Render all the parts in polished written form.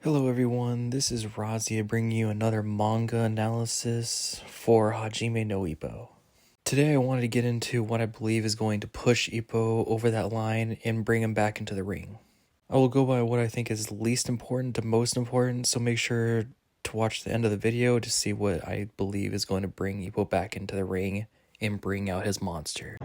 Hello everyone, this is Razia bringing you another manga analysis for Hajime no Ippo. Today I wanted to get into what I believe is going to push Ippo over that line and bring him back into the ring. I will go by what I think is least important to most important, so make sure to watch the end of the video to see what I believe is going to bring Ippo back into the ring and bring out his monster.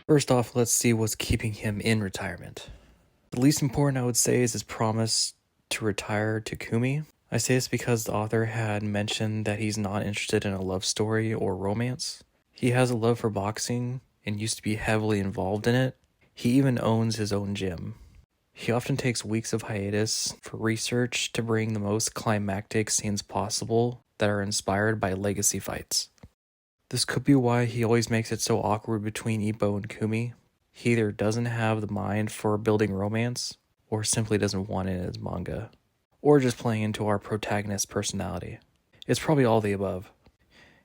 First off, let's see what's keeping him in retirement. The least important, I would say, is his promise to retire to Kumi. I say this because the author had mentioned that he's not interested in a love story or romance. He has a love for boxing and used to be heavily involved in it. He even owns his own gym. He often takes weeks of hiatus for research to bring the most climactic scenes possible that are inspired by legacy fights. This could be why he always makes it so awkward between Ippo and Kumi. He either doesn't have the mind for building romance, or simply doesn't want it in his manga, or just playing into our protagonist's personality. It's probably all the above.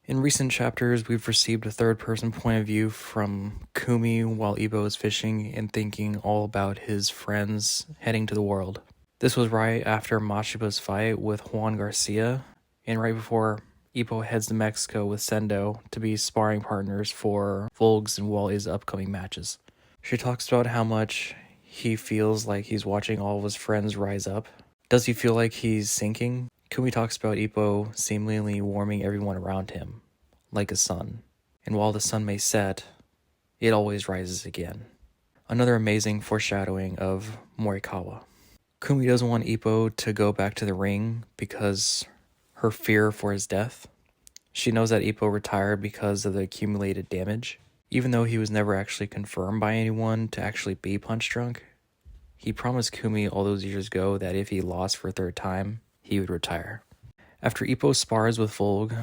In recent chapters, we've received a third-person point of view from Kumi while Ippo is fishing and thinking all about his friends heading to the world. This was right after Machiba's fight with Juan Garcia, and right before Ippo heads to Mexico with Sendo to be sparring partners for Volg's and Wally's upcoming matches. She talks about how much he feels like he's watching all of his friends rise up. Does he feel like he's sinking? Kumi talks about Ippo seemingly warming everyone around him, like a sun. And while the sun may set, it always rises again. Another amazing foreshadowing of Morikawa. Kumi doesn't want Ippo to go back to the ring because her fear for his death. She knows that Ippo retired because of the accumulated damage. Even though he was never actually confirmed by anyone to actually be punch drunk, he promised Kumi all those years ago that if he lost for a third time, he would retire. After Ippo spars with Volg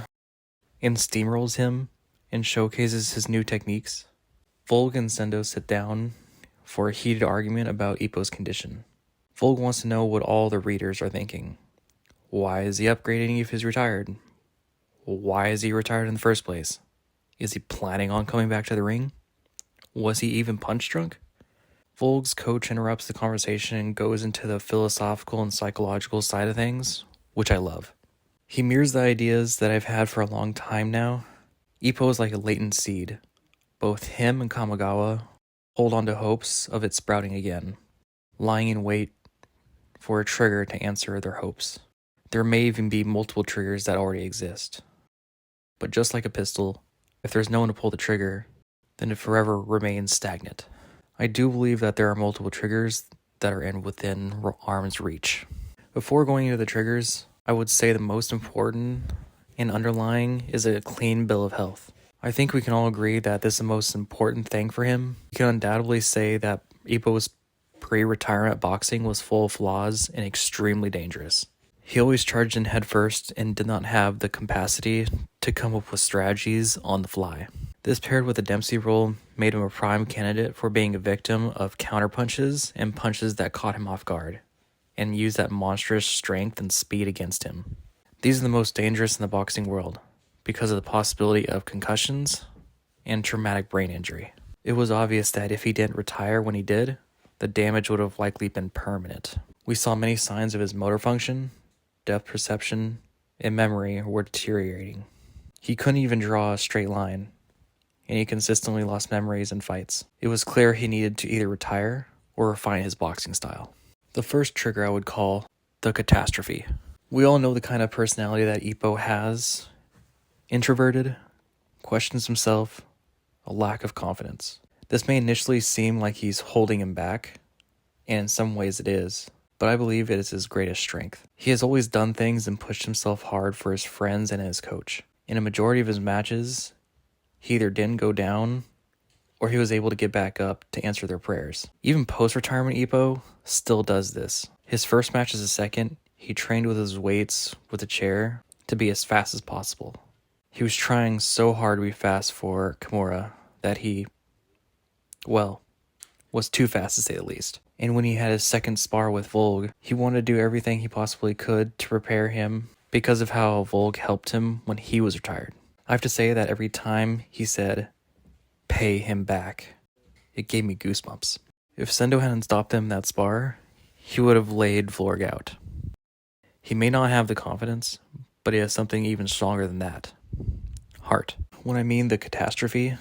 and steamrolls him and showcases his new techniques, Volg and Sendo sit down for a heated argument about Ippo's condition. Volg wants to know what all the readers are thinking. Why is he upgrading if he's retired? Why is he retired in the first place? Is he planning on coming back to the ring? Was he even punch drunk? Volg's coach interrupts the conversation and goes into the philosophical and psychological side of things, which I love. He mirrors the ideas that I've had for a long time now. Ippo is like a latent seed. Both him and Kamigawa hold on to hopes of it sprouting again, lying in wait for a trigger to answer their hopes. There may even be multiple triggers that already exist. But just like a pistol, if there's no one to pull the trigger, then it forever remains stagnant. I do believe that there are multiple triggers that are within arm's reach. Before going into the triggers, I would say the most important and underlying is a clean bill of health. I think we can all agree that this is the most important thing for him. You can undoubtedly say that Ippo's pre-retirement boxing was full of flaws and extremely dangerous. He always charged in headfirst and did not have the capacity to come up with strategies on the fly. This paired with the Dempsey role made him a prime candidate for being a victim of counterpunches and punches that caught him off guard, and used that monstrous strength and speed against him. These are the most dangerous in the boxing world because of the possibility of concussions and traumatic brain injury. It was obvious that if he didn't retire when he did, the damage would have likely been permanent. We saw many signs of his motor function, depth perception, and memory were deteriorating. He couldn't even draw a straight line, and he consistently lost memories in fights. It was clear he needed to either retire or refine his boxing style. The first trigger I would call the catastrophe. We all know the kind of personality that Ippo has. Introverted, questions himself, a lack of confidence. This may initially seem like he's holding him back, and in some ways it is, but I believe it is his greatest strength. He has always done things and pushed himself hard for his friends and his coach. In a majority of his matches, he either didn't go down or he was able to get back up to answer their prayers. Even post-retirement Ippo still does this. His first match as a second, He trained with his weights with a chair to be as fast as possible. He was trying so hard to be fast for Kimura that he, well, was too fast to say the least. And when he had his second spar with Volg, he wanted to do everything he possibly could to prepare him because of how Volg helped him when he was retired. I have to say that every time he said, "Pay him back," it gave me goosebumps. If Sendo hadn't stopped him that spar, he would have laid Volg out. He may not have the confidence, but he has something even stronger than that. Heart. When I mean the catastrophe,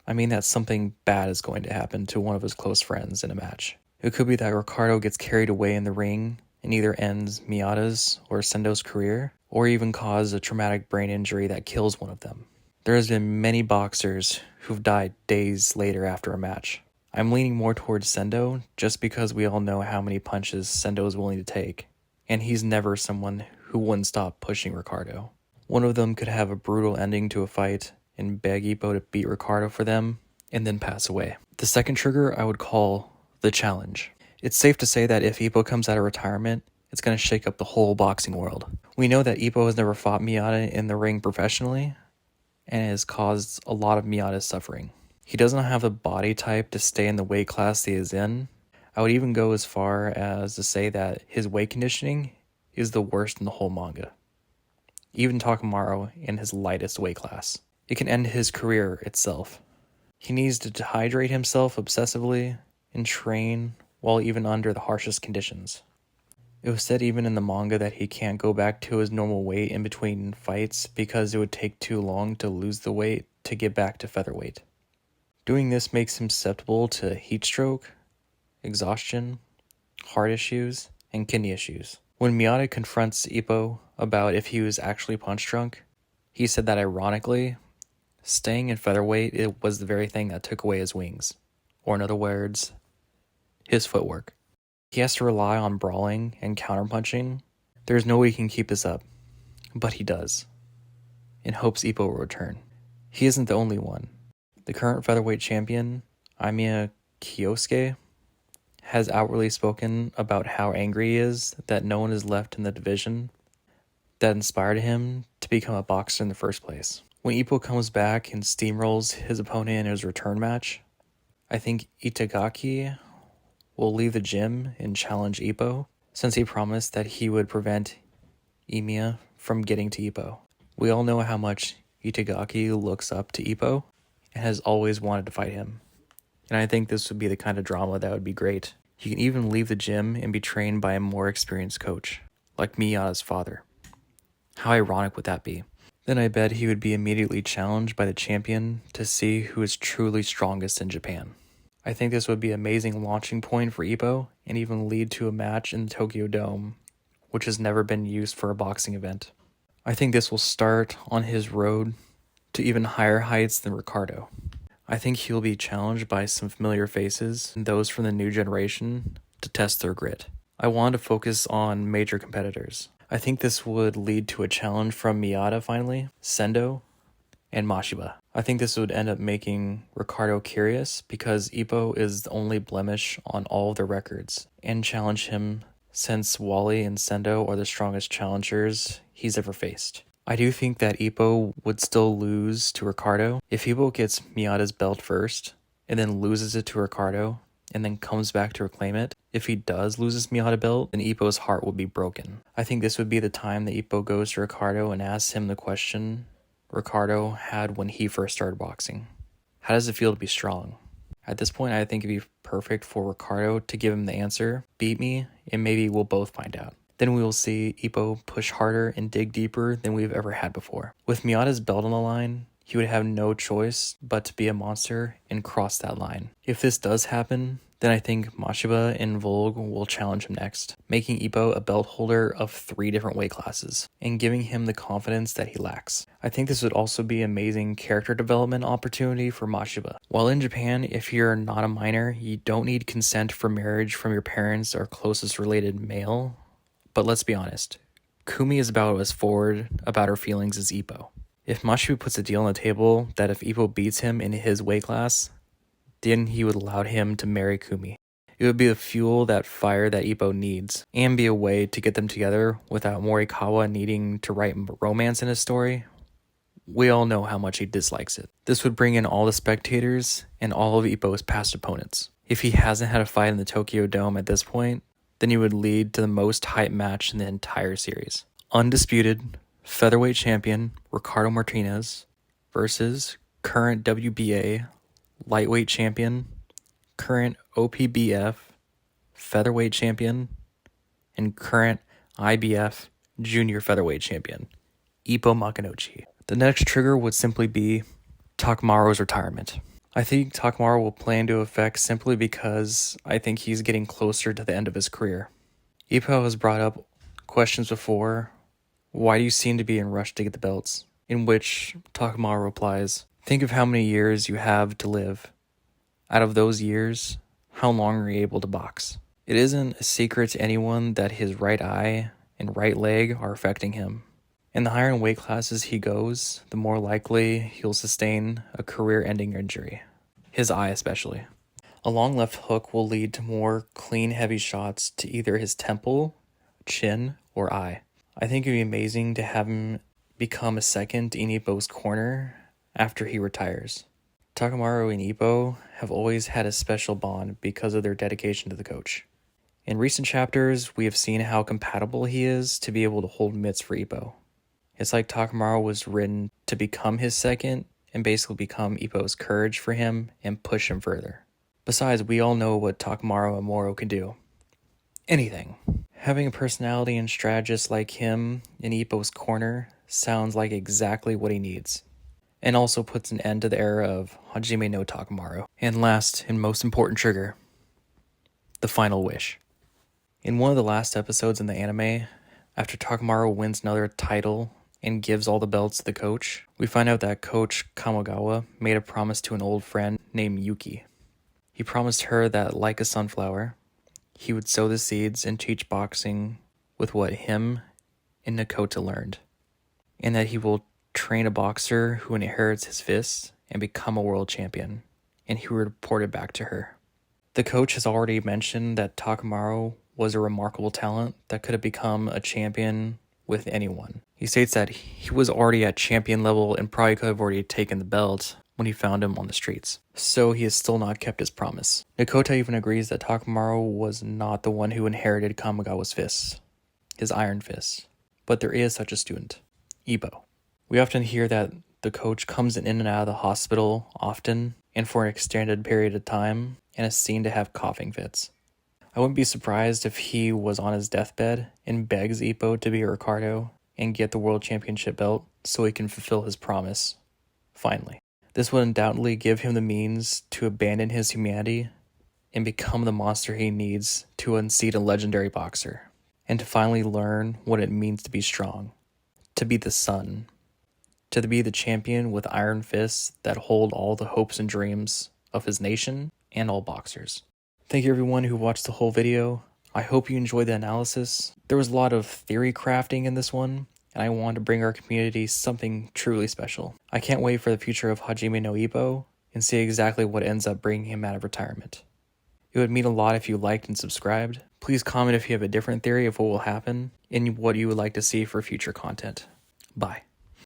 I mean that something bad is going to happen to one of his close friends in a match. It could be that Ricardo gets carried away in the ring and either ends Miyata's or Sendo's career, or even cause a traumatic brain injury that kills one of them. There has been many boxers who've died days later after a match. I'm leaning more towards Sendo just because we all know how many punches Sendo is willing to take, and he's never someone who wouldn't stop pushing Ricardo. One of them could have a brutal ending to a fight and beg Ippo to beat Ricardo for them, and then pass away. The second trigger I would call the challenge. It's safe to say that if Ippo comes out of retirement, it's going to shake up the whole boxing world. We know that Ippo has never fought Miyata in the ring professionally, and it has caused a lot of Miyata's suffering. He doesn't have the body type to stay in the weight class he is in. I would even go as far as to say that his weight conditioning is the worst in the whole manga. Even Takamaru in his lightest weight class. It can end his career itself. He needs to dehydrate himself obsessively and train while even under the harshest conditions. It was said even in the manga that he can't go back to his normal weight in between fights because it would take too long to lose the weight to get back to featherweight. Doing this makes him susceptible to heat stroke, exhaustion, heart issues, and kidney issues. When Miyata confronts Ippo about if he was actually punch drunk, he said that ironically, staying in featherweight, it was the very thing that took away his wings. Or in other words, his footwork. He has to rely on brawling and counterpunching. There's no way he can keep this up. But he does. And hopes Ippo will return. He isn't the only one. The current featherweight champion, Amiya Kyosuke, has outwardly spoken about how angry he is that no one is left in the division that inspired him to become a boxer in the first place. When Ippo comes back and steamrolls his opponent in his return match, I think Itagaki will leave the gym and challenge Ippo, since he promised that he would prevent Amiya from getting to Ippo. We all know how much Itagaki looks up to Ippo and has always wanted to fight him. And I think this would be the kind of drama that would be great. He can even leave the gym and be trained by a more experienced coach, like Miyata's father. How ironic would that be? Then I bet he would be immediately challenged by the champion to see who is truly strongest in Japan. I think this would be an amazing launching point for Ippo and even lead to a match in the Tokyo Dome, which has never been used for a boxing event. I think this will start on his road to even higher heights than Ricardo. I think he'll be challenged by some familiar faces and those from the new generation to test their grit. I want to focus on major competitors. I think this would lead to a challenge from Miyata finally, Sendo, and Mashiba. I think this would end up making Ricardo curious because Ippo is the only blemish on all of their records, and challenge him since Wally and Sendo are the strongest challengers he's ever faced. I do think that Ippo would still lose to Ricardo. If Ippo gets Miyata's belt first, and then loses it to Ricardo, and then comes back to reclaim it, if he does lose his Miyata belt, then Ippo's heart would be broken. I think this would be the time that Ippo goes to Ricardo and asks him the question Ricardo had when he first started boxing. How does it feel to be strong? At this point, I think it'd be perfect for Ricardo to give him the answer, beat me, and maybe we'll both find out. Then we will see Ippo push harder and dig deeper than we've ever had before. With Miyata's belt on the line, he would have no choice but to be a monster and cross that line. If this does happen, then I think Mashiba and Volg will challenge him next, making Ippo a belt holder of 3 different weight classes, and giving him the confidence that he lacks. I think this would also be an amazing character development opportunity for Mashiba. While in Japan, if you're not a minor, you don't need consent for marriage from your parents or closest related male. But let's be honest, Kumi is about as forward about her feelings as Ippo. If Mashiba puts a deal on the table that if Ippo beats him in his weight class, then he would allow him to marry Kumi. It would be the fuel, that fire that Ippo needs, and be a way to get them together without Morikawa needing to write romance in his story. We all know how much he dislikes it. This would bring in all the spectators and all of Ippo's past opponents. If he hasn't had a fight in the Tokyo Dome at this point, then he would lead to the most hype match in the entire series. Undisputed featherweight champion Ricardo Martinez versus current WBA lightweight champion, current OPBF featherweight champion, and current IBF junior featherweight champion, Ippo Makanouchi. The next trigger would simply be Takamaro's retirement. I think Takamaru will play into effect simply because I think he's getting closer to the end of his career. Ippo has brought up questions before, why do you seem to be in a rush to get the belts? In which Takamaru replies, think of how many years you have to live. Out of those years, how long are you able to box? It isn't a secret to anyone that his right eye and right leg are affecting him. And the higher in weight classes he goes, the more likely he'll sustain a career-ending injury. His eye especially. A long left hook will lead to more clean, heavy shots to either his temple, chin, or eye. I think it would be amazing to have him become a second in Ippo's corner after he retires. Takamaru and Ippo have always had a special bond because of their dedication to the coach. In recent chapters, we have seen how compatible he is to be able to hold mitts for Ippo. It's like Takamaru was written to become his second and basically become Ippo's courage for him and push him further. Besides, we all know what Takamaru and Moro can do. Anything. Having a personality and strategist like him in Ippo's corner sounds like exactly what he needs. And also puts an end to the era of Hajime no Takamaru. And last and most important trigger, the final wish. In one of the last episodes in the anime, after Takamaru wins another title and gives all the belts to the coach, we find out that Coach Kamogawa made a promise to an old friend named Yuki. He promised her that, like a sunflower, he would sow the seeds and teach boxing with what him and Nakota learned, and that he will train a boxer who inherits his fists and become a world champion, and he would report it back to her. The coach has already mentioned that Takamaru was a remarkable talent that could have become a champion with anyone. He states that he was already at champion level and probably could have already taken the belt when he found him on the streets. So he has still not kept his promise. Nakota even agrees that Takamaru was not the one who inherited Kamogawa's fists, his iron fists. But there is such a student, Ippo. We often hear that the coach comes in and out of the hospital often and for an extended period of time and is seen to have coughing fits. I wouldn't be surprised if he was on his deathbed and begs Ippo to be Ricardo and get the world championship belt so he can fulfill his promise, finally. This would undoubtedly give him the means to abandon his humanity and become the monster he needs to unseat a legendary boxer, and to finally learn what it means to be strong, to be the sun, to be the champion with iron fists that hold all the hopes and dreams of his nation and all boxers. Thank you everyone who watched the whole video. I hope you enjoyed the analysis. There was a lot of theory crafting in this one, and I wanted to bring our community something truly special. I can't wait for the future of Hajime no Ippo and see exactly what ends up bringing him out of retirement. It would mean a lot if you liked and subscribed. Please comment if you have a different theory of what will happen and what you would like to see for future content. Bye.